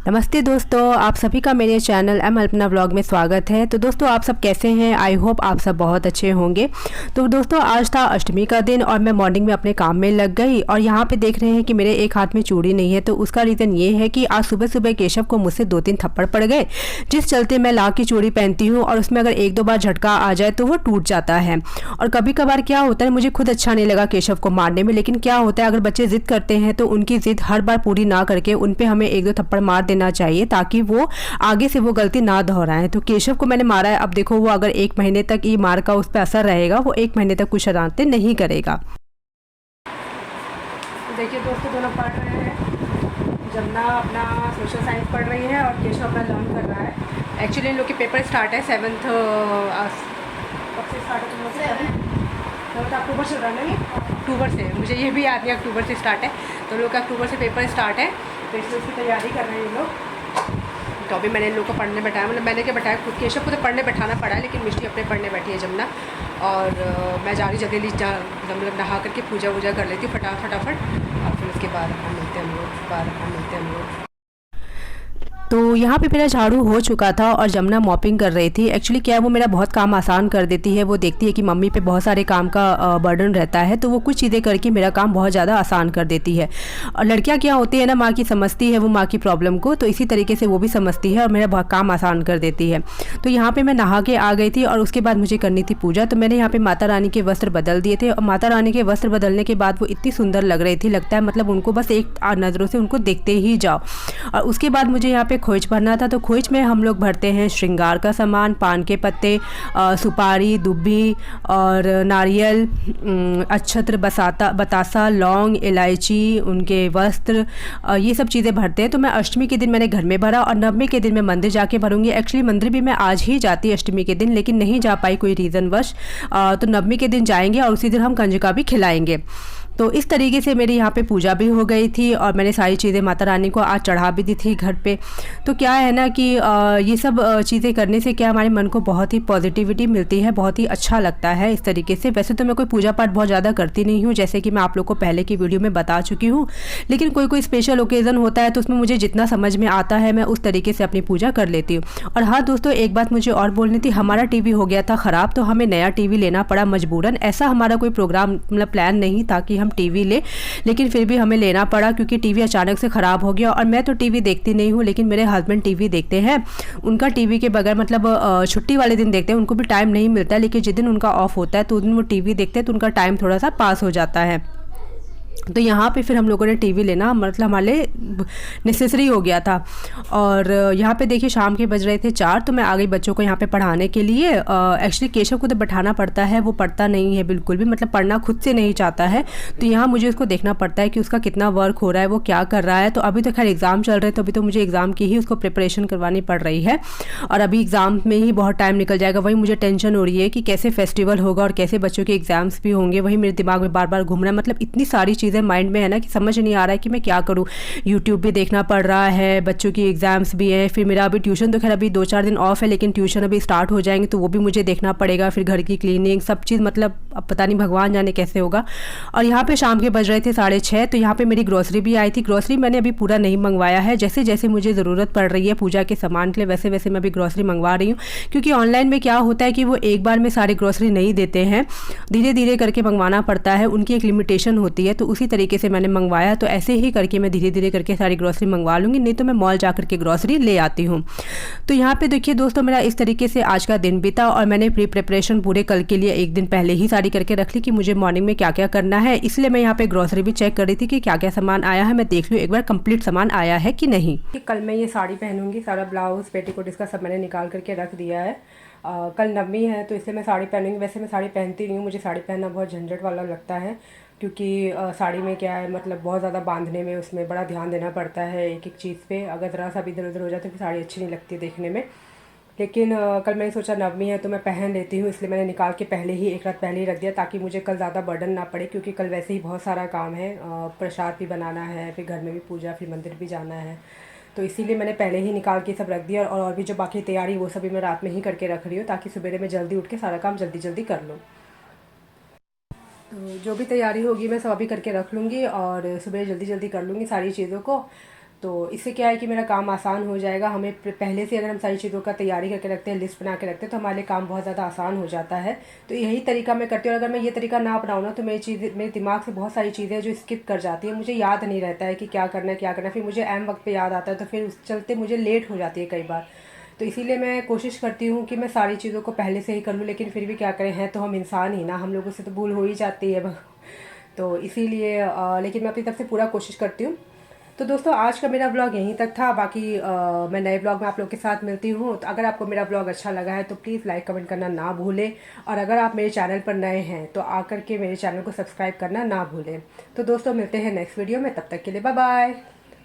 नमस्ते दोस्तों, आप सभी का मेरे चैनल एम अल्पना व्लॉग में स्वागत है। तो दोस्तों आप सब कैसे हैं? आई होप आप सब बहुत अच्छे होंगे। तो दोस्तों आज था अष्टमी का दिन और मैं मॉर्निंग में अपने काम में लग गई और यहाँ पे देख रहे हैं कि मेरे एक हाथ में चूड़ी नहीं है। तो उसका रीज़न ये है कि आज सुबह सुबह केशव को मुझसे 2-3 थप्पड़ पड़ गए, जिस चलते मैं ला की चूड़ी पहनती हूँ और उसमें अगर 1-2 बार झटका आ जाए तो वो टूट जाता है। और कभी कभार क्या होता है, मुझे खुद अच्छा नहीं लगा केशव को मारने में, लेकिन क्या होता है अगर बच्चे ज़िद करते हैं तो उनकी ज़िद हर बार पूरी ना करके उन पर हमें 1-2 थप्पड़ मार देना चाहिए ताकि वो आगे से वो गलती ना दोहराएं। तो केशव को मैंने मारा है। अब देखो वो अगर 1 महीने तक ये मार का उस पर असर रहेगा, वो 1 महीने तक कुछ शरारतें नहीं करेगा। तो देखिए दोस्तों, दोनों पढ़ रहे हैं। जमुना अपना सोशल साइंस पढ़ रही है और केशव अपना लर्न कर रहा है। एक्चुअली इन लोग के पेपर स्टार्ट है 7th कब से स्टार्ट है तुम लोग से? तो अक्टूबर से रहा नहीं, अक्टूबर से, मुझे ये भी याद नहीं, अक्टूबर से स्टार्ट है। तो लोग का अक्टूबर से पेपर स्टार्ट है, तो इसलिए उसकी तैयारी कर रहे हैं ये लोग। तो अभी मैंने इन लोग को पढ़ने बैठाया, मतलब मैंने क्या बैठाया, खुद केशव को तो पढ़ने बैठाना पड़ा, लेकिन मिष्टी अपने पढ़ने बैठी है जमुना। और मैं जा रही जल्दी मतलब नहा करके पूजा वूजा कर लेती हूँ फटाफट और फिर उसके बाद हम मिलते हैं हम लोग। तो यहाँ पे मेरा झाड़ू हो चुका था और जमुना मॉपिंग कर रही थी। एक्चुअली क्या है, वो मेरा बहुत काम आसान कर देती है। वो देखती है कि मम्मी पे बहुत सारे काम का बर्डन रहता है, तो वो कुछ चीज़ें करके मेरा काम बहुत ज़्यादा आसान कर देती है। और लड़कियाँ क्या होती है ना, माँ की समझती है वो माँ की प्रॉब्लम को, तो इसी तरीके से वो भी समझती है और मेरा बहुत काम आसान कर देती है। तो यहाँ पर मैं नहा के आ गई थी और उसके बाद मुझे करनी थी पूजा। तो मैंने यहाँ पर माता रानी के वस्त्र बदल दिए थे और माता रानी के वस्त्र बदलने के बाद वो इतनी सुंदर लग रही थी, लगता है मतलब उनको बस एक नज़रों से उनको देखते ही जाओ। और उसके बाद मुझे यहाँ पे खोइच भरना था। तो खोइच में हम लोग भरते हैं श्रृंगार का सामान, पान के पत्ते, सुपारी, दुब्बी और नारियल, अक्षत्र, बतासा, लौंग, इलायची, उनके वस्त्र, ये सब चीज़ें भरते हैं। तो मैं अष्टमी के दिन मैंने घर में भरा और नवमी के दिन मैं मंदिर जाके भरूंगी। एक्चुअली मंदिर भी मैं आज ही जाती अष्टमी के दिन, लेकिन नहीं जा पाई कोई रीज़न वश। तो नवमी के दिन जाएंगे और उसी दिन हम कंजका भी खिलाएंगे। तो इस तरीके से मेरी यहाँ पे पूजा भी हो गई थी और मैंने सारी चीज़ें माता रानी को आज चढ़ा भी दी थी घर पे। तो क्या है ना कि ये सब चीज़ें करने से क्या हमारे मन को बहुत ही पॉजिटिविटी मिलती है, बहुत ही अच्छा लगता है इस तरीके से। वैसे तो मैं कोई पूजा पाठ बहुत ज़्यादा करती नहीं हूँ, जैसे कि मैं आप लोग को पहले की वीडियो में बता चुकी हूँ, लेकिन कोई स्पेशल ओकेज़न होता है तो उसमें मुझे जितना समझ में आता है मैं उस तरीके से अपनी पूजा कर लेती हूँ। और हाँ दोस्तों, एक बात मुझे और बोलनी थी, हमारा टीवी हो गया था ख़राब, तो हमें नया टीवी लेना पड़ा मजबूरन। ऐसा हमारा कोई प्रोग्राम मतलब प्लान नहीं था कि हम टीवी ले, लेकिन फिर भी हमें लेना पड़ा क्योंकि टीवी अचानक से ख़राब हो गया। और मैं तो टीवी देखती नहीं हूँ, लेकिन मेरे हस्बैंड टीवी देखते हैं। उनका टीवी के बगैर मतलब छुट्टी वाले दिन देखते हैं, उनको भी टाइम नहीं मिलता है, लेकिन जिस दिन उनका ऑफ होता है तो उस दिन वो टीवी देखते हैं, तो उनका टाइम थोड़ा सा पास हो जाता है। तो यहाँ पे फिर हम लोगों ने टीवी लेना मतलब हमारे लिए नेसेसरी हो गया था। और यहाँ पे देखिए शाम के बज रहे थे 4, तो मैं आ गई बच्चों को यहाँ पे पढ़ाने के लिए। एक्चुअली केशव को तो बैठाना पड़ता है, वो पढ़ता नहीं है बिल्कुल भी, मतलब पढ़ना खुद से नहीं चाहता है। तो यहाँ मुझे उसको देखना पड़ता है कि उसका कितना वर्क हो रहा है, वो क्या कर रहा है। तो अभी तो खैर एग्ज़ाम चल रहे हैं, तो अभी तो मुझे एग्ज़ाम की ही उसको प्रिपरेशन करवानी पड़ रही है और अभी एग्ज़ाम में ही बहुत टाइम निकल जाएगा। वही मुझे टेंशन हो रही है कि कैसे फेस्टिवल होगा और कैसे बच्चों के एग्ज़ाम्स भी होंगे, वही मेरे दिमाग में बार बार घूम रहा है। मतलब इतनी सारी चीज़ें माइंड में है ना कि समझ नहीं आ रहा है कि मैं क्या करूं। यूट्यूब भी देखना पड़ रहा है, बच्चों की एग्जाम्स भी हैं, फिर मेरा अभी ट्यूशन तो खैर अभी 2-4 दिन ऑफ है, लेकिन ट्यूशन अभी स्टार्ट हो जाएंगे तो वो भी मुझे देखना पड़ेगा, फिर घर की क्लीनिंग सब चीज़, मतलब अब पता नहीं भगवान जाने कैसे होगा। और यहाँ पे शाम के बज रहे थे 6:30, तो यहाँ पे मेरी ग्रोसरी भी आई थी। ग्रोसरी मैंने अभी पूरा नहीं मंगवाया है, जैसे जैसे मुझे ज़रूरत पड़ रही है पूजा के सामान के लिए वैसे वैसे मैं अभी ग्रोसरी मंगवा रही हूँ। क्योंकि ऑनलाइन में क्या होता है कि वो एक बार में सारी ग्रोसरी नहीं देते हैं, धीरे धीरे करके मंगवाना पड़ता है, उनकी एक लिमिटेशन होती है। तो उसी तरीके से मैंने मंगवाया, तो ऐसे ही करके मैं धीरे धीरे करके सारी ग्रोसरी मंगवा लूँगी, नहीं तो मैं मॉल जा करके ग्रोसरी ले आती हूँ। तो यहाँ पे देखिए दोस्तों, मेरा इस तरीके से आज का दिन बीता और मैंने प्रिपरेशन पूरे कल के लिए एक दिन पहले ही सारी करके रख ली कि मुझे मॉर्निंग में क्या क्या करना है। इसलिए मैं यहाँ पे ग्रोसरी भी चेक कर रही थी कि क्या क्या सामान आया है, मैं देख लूँ एक बार कंप्लीट सामान आया है कि नहीं। कल मैं ये साड़ी पहनूंगी, सारा ब्लाउज पेटीकोट इसका सब मैंने निकाल करके रख दिया है। कल नवमी है तो इसलिए मैं साड़ी पहनूंगी। वैसे मैं साड़ी पहनती नहीं हूँ, मुझे साड़ी पहनना बहुत झंझट वाला लगता है, क्योंकि साड़ी में क्या है मतलब बहुत ज़्यादा बांधने में उसमें बड़ा ध्यान देना पड़ता है एक एक चीज़ पे। अगर ज़रा सा भी इधर उधर हो जाए तो फिर साड़ी अच्छी नहीं लगती देखने में। लेकिन कल मैंने सोचा नवमी है तो मैं पहन लेती हूँ, इसलिए मैंने निकाल के पहले ही एक रात पहले ही रख दिया ताकि मुझे कल ज़्यादा बर्डन ना पड़े, क्योंकि कल वैसे ही बहुत सारा काम है। प्रसाद भी बनाना है, फिर घर में भी पूजा, फिर मंदिर भी जाना है। तो इसीलिए मैंने पहले ही निकाल के सब रख दिया और भी जो बाकी तैयारी वो सभी मैं रात में ही करके रख रही हूँ ताकि सवेरे मैं जल्दी उठ के सारा काम जल्दी जल्दी कर लूँ। तो जो भी तैयारी होगी मैं सब अभी करके रख लूँगी और सुबह जल्दी जल्दी कर लूँगी सारी चीज़ों को। तो इससे क्या है कि मेरा काम आसान हो जाएगा। हमें पहले से अगर हम सारी चीज़ों का तैयारी करके रखते हैं, लिस्ट बना के रखते हैं, तो हमारे लिए काम बहुत ज़्यादा आसान हो जाता है। तो यही तरीका मैं करती हूँ। अगर मैं ये तरीका ना अपनाऊँ ना, तो मेरे दिमाग से बहुत सारी चीज़ें जो स्किप कर जाती है, मुझे याद नहीं रहता है कि क्या करना है क्या करना है। फिर मुझे ऐन वक्त पे याद आता है, तो फिर उस चलते मुझे लेट हो जाती है कई बार। तो इसीलिए मैं कोशिश करती हूँ कि मैं सारी चीज़ों को पहले से ही कर लूँ, लेकिन फिर भी क्या करें, हैं तो हम इंसान ही ना, हम लोगों से तो भूल हो ही जाती है। तो इसीलिए लेकिन मैं अपनी तरफ से पूरा कोशिश करती हूँ। तो दोस्तों, आज का मेरा ब्लॉग यहीं तक था। बाकी मैं नए ब्लॉग में आप लोग के साथ मिलती हूँ। तो अगर आपको मेरा ब्लॉग अच्छा लगा है तो प्लीज़ लाइक कमेंट करना ना भूलें, और अगर आप मेरे चैनल पर नए हैं तो आकर के मेरे चैनल को सब्सक्राइब करना ना भूलें। तो दोस्तों, मिलते हैं नेक्स्ट वीडियो में, तब तक के लिए बाय बाय।